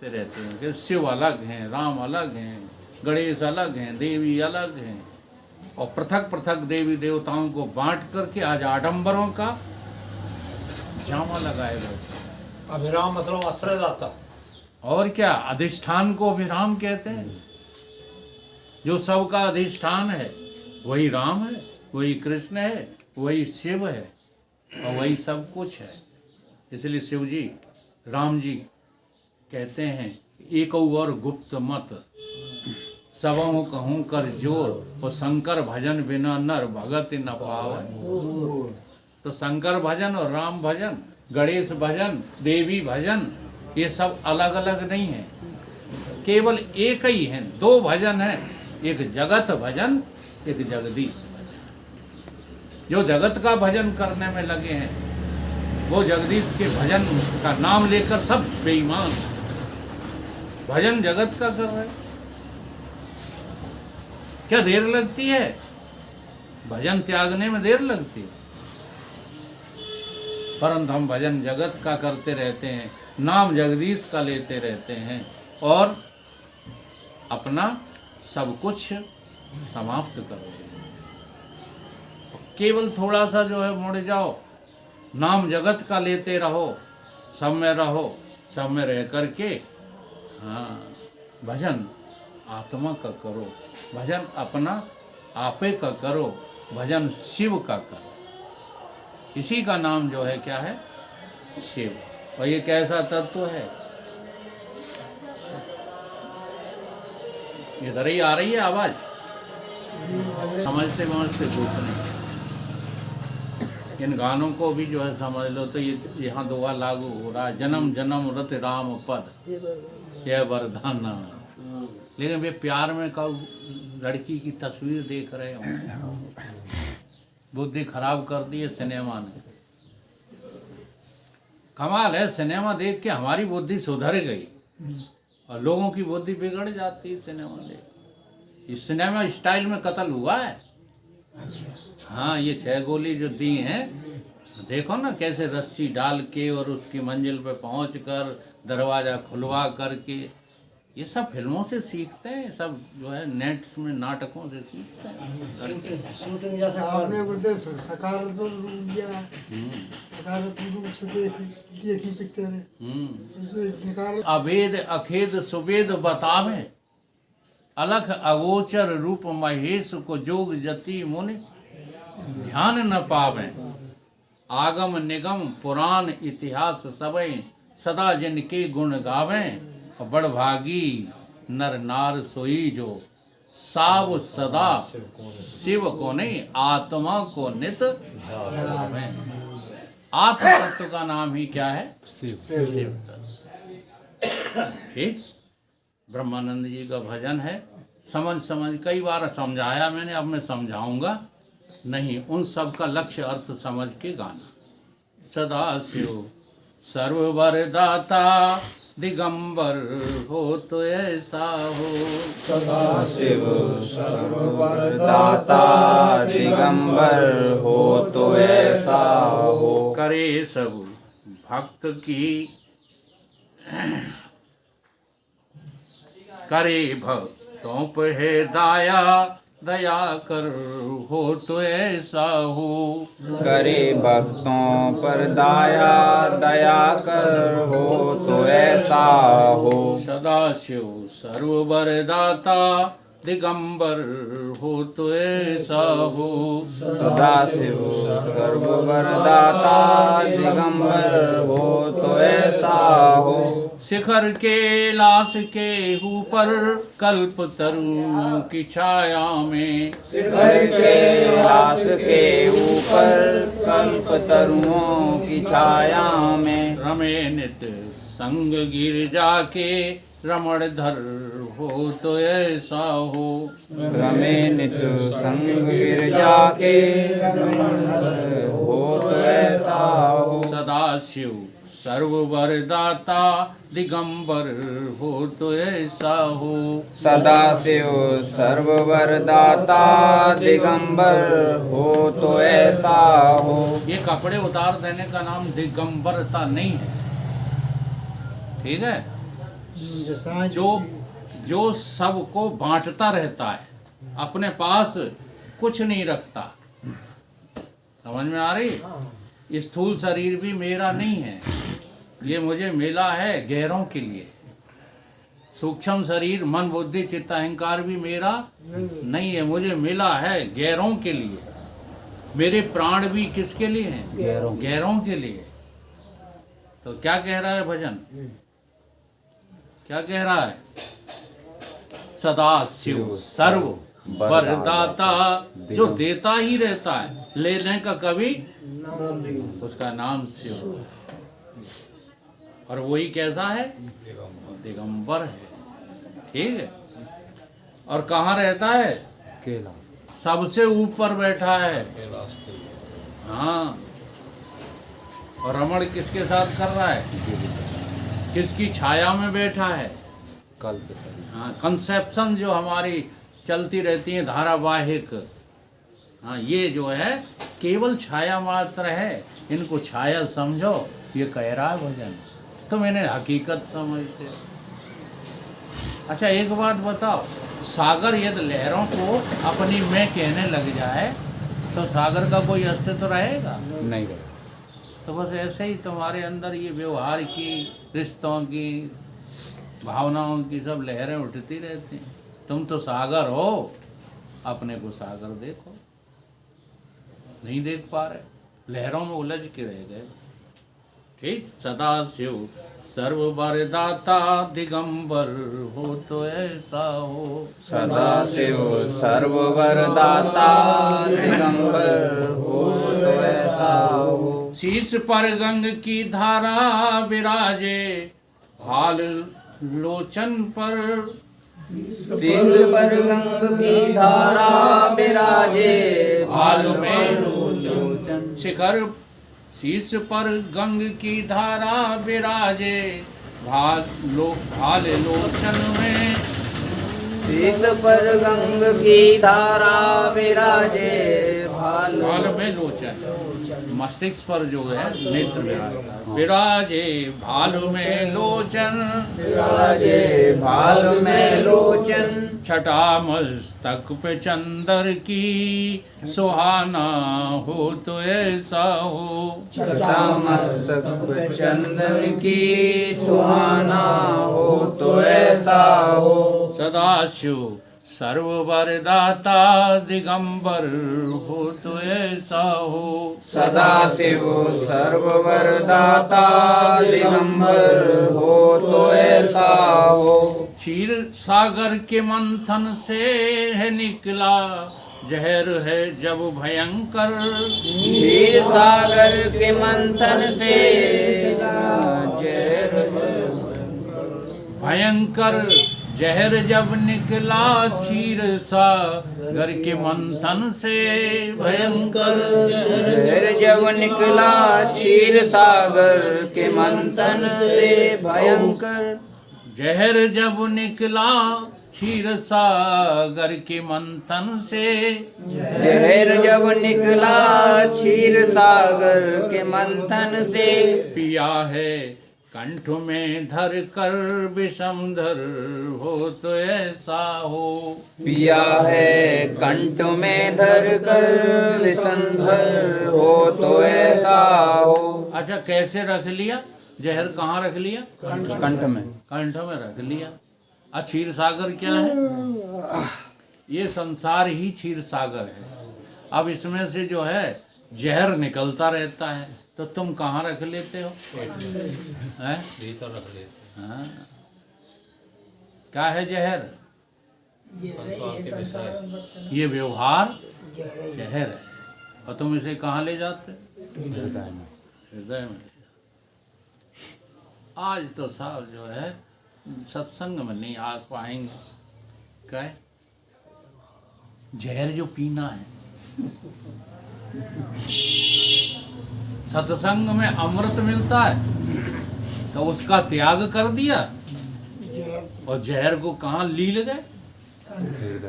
रहते हैं कि शिव अलग हैं, राम अलग हैं, गणेश अलग हैं, देवी अलग हैं, और पृथक पृथक देवी देवताओं को बांट करके आज आडंबरों का जामा लगाए गए। अभिराम मतलब आश्रयदाता। और क्या, अधिष्ठान को अभिराम कहते हैं। जो सबका अधिष्ठान है वही राम है, वही कृष्ण है, वही शिव है, और वही सब कुछ है। इसलिए शिव जी, राम जी कहते हैं एक और गुप्त मत सबहु कहूँ कर जोर, और शंकर भजन बिना नर भगत न पावै। तो शंकर भजन और राम भजन, गणेश भजन, देवी भजन, ये सब अलग अलग नहीं है, केवल एक ही है। दो भजन है, एक जगत भजन, एक जगदीश भजन। जो जगत का भजन करने में लगे हैं वो जगदीश के भजन का नाम लेकर सब बेईमान। भजन जगत का कर रहे, क्या देर लगती है? भजन त्यागने में देर लगती है, परंतु हम भजन जगत का करते रहते हैं, नाम जगदीश का लेते रहते हैं, और अपना सब कुछ समाप्त करो। केवल थोड़ा सा जो है मुड़ जाओ, नाम जगत का लेते रहो, सब में रहो, सब में रह करके हाँ भजन आत्मा का करो, भजन अपना आपे का करो, भजन शिव का करो। इसी का नाम जो है क्या है? शिव। और ये कैसा तत्व है? इधर ही आ रही है आवाज, समझते समझते कुछ नहीं। इन गानों को भी जो है समझ लो तो ये यहाँ दुआ लागू हो रहा है, जन्म जन्म रत राम पद यह वरदान। लेकिन वे प्यार में कब लड़की की तस्वीर देख रहे हो, बुद्धि खराब कर दी है सिनेमा ने। कमाल है, सिनेमा देख के हमारी बुद्धि सुधर गई और लोगों की बुद्धि बिगड़ जाती है सिनेमा देख। इस सिनेमा स्टाइल में कत्ल हुआ है। हाँ, ये 6 गोली जो दी हैं, देखो ना कैसे रस्सी डाल के और उसकी मंजिल पे पहुंचकर दरवाजा खुलवा करके, ये सब फिल्मों से सीखते हैं, सब जो है नेट्स में नाटकों से सीखते हैं। शूटिंग जैसे आपने उद्देश्य सकार तो लिया, सकारात्मक रूप से देखी पिक्चर। अभेद अखेद सुवेद बतावे, अलख अगोचर रूप महेश को जोग जति मुनि ध्यान न पावे। आगम निगम पुराण इतिहास सबे सदा जिनके गुण गावे। बड़ भागी नर नार सोई जो साव सदा शिव को नहीं आत्मा को नित ध्यावे। आत्म तत्व का नाम ही क्या है? शिव। ठीक, ब्रह्मानंद जी का भजन है। समझ कई बार समझाया मैंने, अब मैं समझाऊंगा नहीं। उन सब का लक्ष्य अर्थ समझ के गाना। सदा शिव सर्ववरदाता दिगंबर हो तो ऐसा हो। सदा शिव सर्ववरदाता दिगंबर हो तो ऐसा हो। करे सब भक्त की करे भक्तों पे है दया कर हो तो ऐसा हो। करे भक्तों पर दया कर हो तो ऐसा हो। सदा शिव सर्ववरदाता दिगंबर हो तो ऐसा हो। सदा शिव सर्ववरदाता दिगंबर हो तो ऐसा हो। शिखर के लाश के ऊपर कल्प तरु की छाया में। शिखर के लाश के ऊपर कल्प तरुओं की छाया में। रमे नित संग गिरजा के रमण धर हो तो ऐसा हो। रमे नित संग गिरजा के रमण धर हो तो ऐसा हो। सदा शिव सर्ववरदाता दिगंबर हो तो ऐसा हो। सदा शिव सर्ववरदाता दिगंबर हो तो ऐसा हो। ये कपड़े उतार देने का नाम दिगंबरता नहीं है, ठीक है। जो सबको बांटता रहता है, अपने पास कुछ नहीं रखता। समझ में आ रही? स्थूल शरीर भी मेरा नहीं है, ये मुझे मिला है गैरों के लिए। सूक्ष्म शरीर मन बुद्धि चित्त अहंकार भी मेरा नहीं है, मुझे मिला है गैरों के लिए। मेरे प्राण भी किसके लिए हैं? गैरों के लिए। तो क्या कह रहा है भजन? क्या कह रहा है? सदा शिव सर्व वरदाता, जो देता ही रहता है, लेने का कभी, उसका नाम शिव। और वही कैसा है? दिगंबर है। ठीक है। और कहाँ रहता है? सबसे ऊपर बैठा है। हाँ। और रमण किसके साथ कर रहा है? किसकी छाया में बैठा है? हाँ, कंसेप्शन जो हमारी चलती रहती है धारावाहिक, हाँ, ये जो है केवल छाया मात्र है, इनको छाया समझो, ये कह रहा है भजन। तुम इन्हें हकीकत समझते हो। अच्छा एक बात बताओ, सागर यदि लहरों को अपनी मैं कहने लग जाए तो सागर का कोई अस्तित्व रहेगा? नहीं। तो बस ऐसे ही तुम्हारे अंदर ये व्यवहार की, रिश्तों की, भावनाओं की सब लहरें उठती रहती हैं। तुम तो सागर हो, अपने को सागर देखो। नहीं देख पा रहे, लहरों में उलझ के रह गए। ठीक। सदा शिव सर्व वरदाता दिगंबर हो तो ऐसा हो। सदा शिव सर्व वरदाता दिगंबर हो तो ऐसा हो। शीश पर गंग की धारा विराजे, हाल लोचन पर। शीश पर गंग की धारा विराजे, हाल में लोचन शिखर। शीश पर गंग की धारा विराजे, भाल लोचन में। शीश पर गंग की धारा विराजे, भाल में लोचन, मस्तिष्क पर जो है नेत्र विराजे, भाल में लोचन। विराजे भाल में लोचन। छटा मस्तक पे चंदर की, सुहाना हो तो ऐसा हो। छटा मस्तक पे चंदन की, सुहाना हो तो ऐसा हो। सदाशिव सर्व वरदाता दिगंबर हो तो ऐसा हो। सदा शिव सर्व वरदाता दिगंबर हो तो ऐसा हो। क्षीर सागर के मंथन से है निकला, जहर है जब भयंकर। क्षीर सागर के मंथन से जहर भयंकर, जहर जब निकला क्षीर सागर के मंथन से भयंकर। जहर जब निकला क्षीर सागर के मंथन से भयंकर। जहर जब निकला क्षीर सागर के मंथन से। जहर जब निकला क्षीर सागर के मंथन से। पिया है कंठ में धर कर विषमधर हो तो ऐसा हो। पिया है कंठ में धर कर विषमधर हो तो ऐसा हो। अच्छा कैसे रख लिया? जहर कहाँ रख लिया? कंठ में। कंठ में रख लिया। क्षीर सागर क्या है? ये संसार ही क्षीर सागर है। अब इसमें से जो है जहर निकलता रहता है, तो तुम कहाँ रख लेते हो? हैं? भीतर रख लेते हाँ। क्या है जहर? संसार के विषय। ये व्यवहार जहर है, और तुम इसे कहाँ ले जाते? हृदय में। आज तो साहब जो है सत्संग में नहीं आ पाएंगे। क्या है? जहर जो पीना है, सत्संग में अमृत मिलता है तो उसका त्याग कर दिया, और जहर को कहाँ लील गए,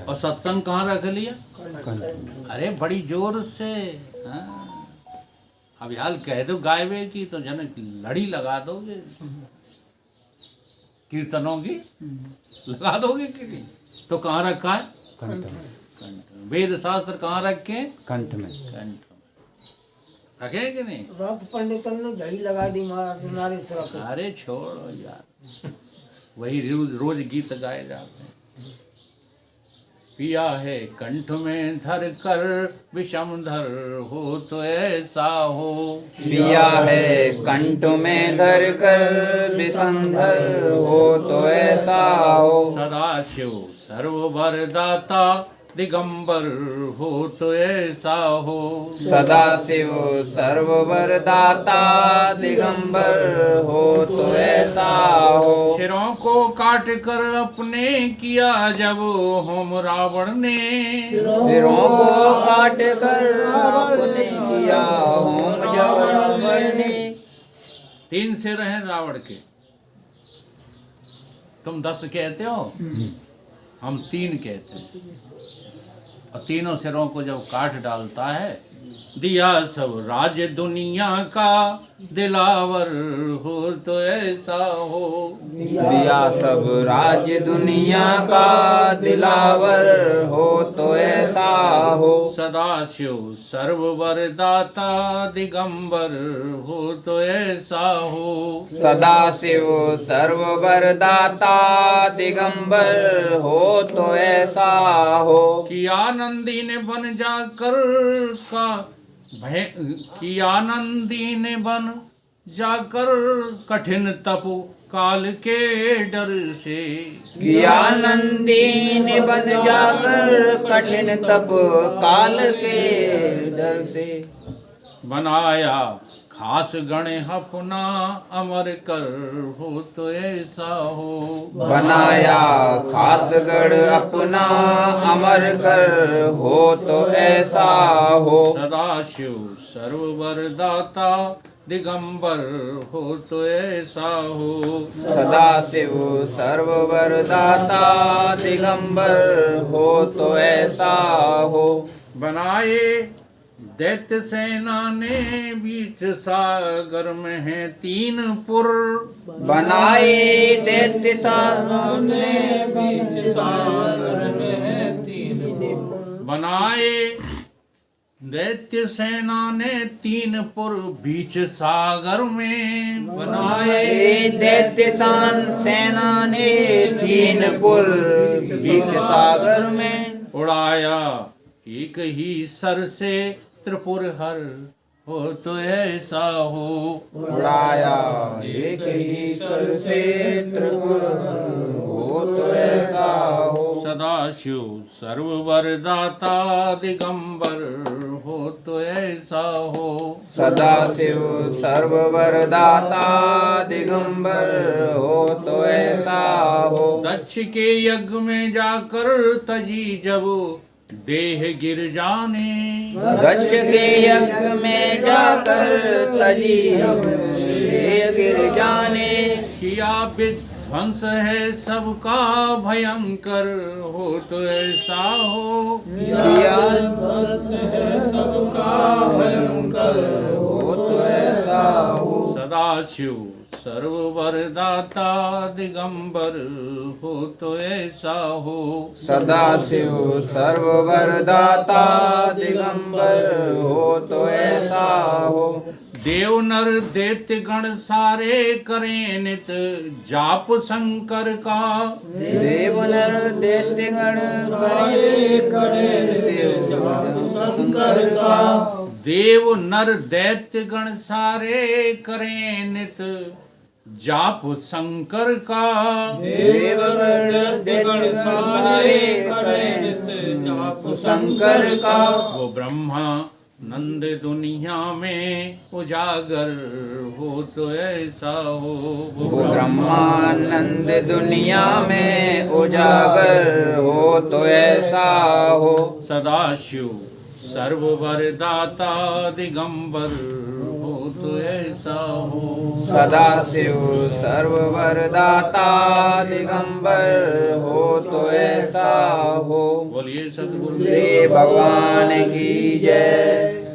और सत्संग कहाँ रख लिया? अरे बड़ी जोर से। हाँ। अब यार कह दो गायबे की तो जन लड़ी लगा दोगे। कीर्तनों की लगा दोगे कि नहीं? तो कहाँ रखा है? कंठ कंठ में। वेद शास्त्र कहाँ रखे? कंठ में। कंठ में रखे कि नहीं? रात पंडितन ने घड़ी लगा दी नारे सिर पे। अरे छोड़ो यार, वही रोज गीत गाए जाते हैं। पिया है कंठ में धर कर विषम धर हो तो ऐसा हो। पिया है कंठ में धर कर विषमधर हो तो ऐसा हो। सदाशिव सर्ववर दाता दिगंबर हो तो ऐसा हो। सदाशिव सर्ववर दाता दिगंबर हो तो ऐसा हो। सिरों को काट कर अपने किया जब होम रावण ने। सिरों को काट कर आपने किया होम जब रावण ने। 3 सिर हैं रावण के, तुम 10 कहते हो, हम 3 कहते हैं। और तीनों सिरों को जब काट डालता है, दिया सब राज दुनिया का दिलावर हो तो ऐसा हो। दिया सब राज दुनिया का दिलावर हो तो ऐसा हो। सदाशिव सर्ववर दाता दिगंबर हो तो ऐसा हो। सदाशिव सर्ववर दाता दिगंबर हो तो ऐसा हो। कि आनंदी ने बन जाकर का भय, कि आनंदी ने बन जाकर कठिन तप काल के डर से। कि आनंदी ने बन जाकर कठिन तप काल के डर से। बनाया खास गण अपना अमर कर हो तो ऐसा हो। बनाया खास गढ़ अपना अमर कर हो तो ऐसा हो। सदाशिव सर्ववर दाता दिगंबर हो तो ऐसा हो। सदाशिव सर्ववर दाता दिगंबर हो तो ऐसा हो। बनाए दैत्य सेना ने बीच सागर में है 3 पुर। बनाए दैत्य सेना ने बीच सागर में है 3 पुर। बनाए दैत्य सेना ने 3 पुर बीच सागर में। बनाए दैत्य सेना ने 3 पुर बीच सागर में। उड़ाया एक ही सर से त्रिपुर हर हो तो ऐसा हो। उड़ाया एक ही सर से त्रिपुर हो तो ऐसा हो। सदाशिव सर्ववर दाता दिगंबर हो तो ऐसा हो। सदाशिव सर्ववर दाता दिगंबर हो तो ऐसा हो। दक्ष के यज्ञ में जाकर तजी जब देह गिर जाने। दक्ष के यज्ञ में जाकर तजी देह गिर जाने। किया विध्वंस है सबका भयंकर हो तो ऐसा हो। किया विध्वंस है सबका भयंकर हो तो ऐसा हो। सदाशिव सर्ववर दाता दिगंबर हो तो ऐसा हो। सदाशिव सर्ववर दाता दिगंबर हो तो ऐसा हो। देव नर दैत्य गण सारे करें नित जाप शंकर का। देव नर दैत्य गण करे शंकर का। देव नर दैत्य गण सारे करें नित जाप शंकर का। देव दैत्य गण सारे करे जाप शंकर का। वो ब्रह्मा नंद दुनिया में उजागर हो तो ऐसा हो। वो ब्रह्मानंद दुनिया में उजागर हो तो ऐसा हो। सदाशिव सर्ववर दाता दिगंबर हो तो ऐसा हो। सदाशिव सर्ववर दाता दिगंबर हो तो ऐसा हो। बोलिए सतगुरु श्री भगवान की जय।